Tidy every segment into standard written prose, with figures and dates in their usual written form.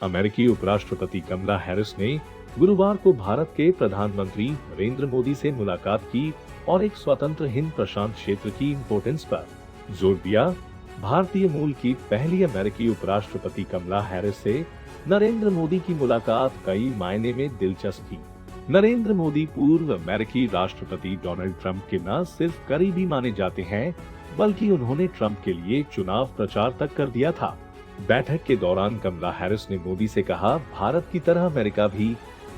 अमेरिकी उपराष्ट्रपति कमला हैरिस ने गुरुवार को भारत के प्रधानमंत्री नरेंद्र मोदी से मुलाकात की और एक स्वतंत्र हिंद प्रशांत क्षेत्र की इम्पोर्टेंस पर जोर दिया। भारतीय मूल की पहली अमेरिकी उपराष्ट्रपति कमला हैरिस से नरेंद्र मोदी की मुलाकात कई मायने में दिलचस्प थी। नरेंद्र मोदी पूर्व अमेरिकी राष्ट्रपति डोनाल्ड ट्रंप के न सिर्फ करीबी माने जाते हैं, बल्कि उन्होंने ट्रंप के लिए चुनाव प्रचार तक कर दिया था। बैठक के दौरान कमला हैरिस ने मोदी से कहा, भारत की तरह अमेरिका भी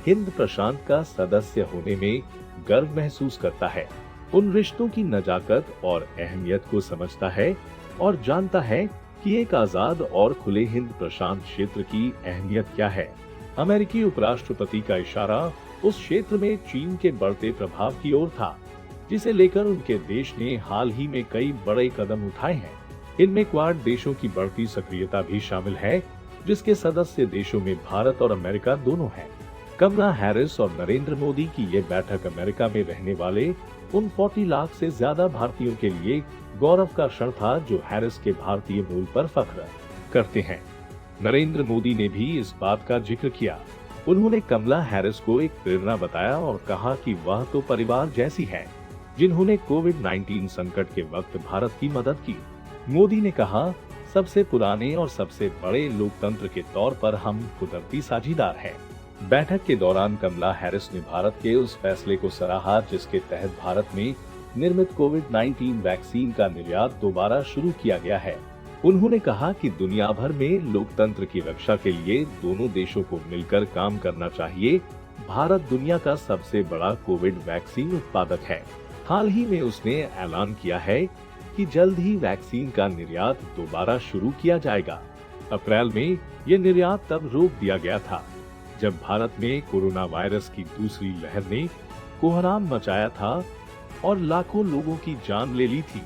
हिंद प्रशांत का सदस्य होने में गर्व महसूस करता है। उन रिश्तों की नजाकत और अहमियत को समझता है और जानता है कि एक आजाद और खुले हिंद प्रशांत क्षेत्र की अहमियत क्या है। अमेरिकी उपराष्ट्रपति का इशारा उस क्षेत्र में चीन के बढ़ते प्रभाव की ओर था, जिसे लेकर उनके देश ने हाल ही में कई बड़े कदम उठाए हैं। इनमें क्वाड देशों की बढ़ती सक्रियता भी शामिल है, जिसके सदस्य देशों में भारत और अमेरिका दोनों हैं। कमला हैरिस और नरेंद्र मोदी की ये बैठक अमेरिका में रहने वाले उन 40 लाख से ज्यादा भारतीयों के लिए गौरव का क्षण था, जो हैरिस के भारतीय मूल पर फख्र करते हैं। नरेंद्र मोदी ने भी इस बात का जिक्र किया। उन्होंने कमला हैरिस को एक प्रेरणा बताया और कहा कि वह तो परिवार जैसी है, जिन्होंने कोविड-19 संकट के वक्त भारत की मदद की। मोदी ने कहा, सबसे पुराने और सबसे बड़े लोकतंत्र के तौर पर हम कुदरती साझीदार हैं। बैठक के दौरान कमला हैरिस ने भारत के उस फैसले को सराहा, जिसके तहत भारत में निर्मित कोविड-19 वैक्सीन का निर्यात दोबारा शुरू किया गया है। उन्होंने कहा कि दुनिया भर में लोकतंत्र की रक्षा के लिए दोनों देशों को मिलकर काम करना चाहिए। भारत दुनिया का सबसे बड़ा कोविड वैक्सीन उत्पादक है। हाल ही में उसने ऐलान किया है कि जल्द ही वैक्सीन का निर्यात दोबारा शुरू किया जाएगा। अप्रैल में यह निर्यात तब रोक दिया गया था, जब भारत में कोरोना वायरस की दूसरी लहर ने कोहराम मचाया था और लाखों लोगों की जान ले ली थी।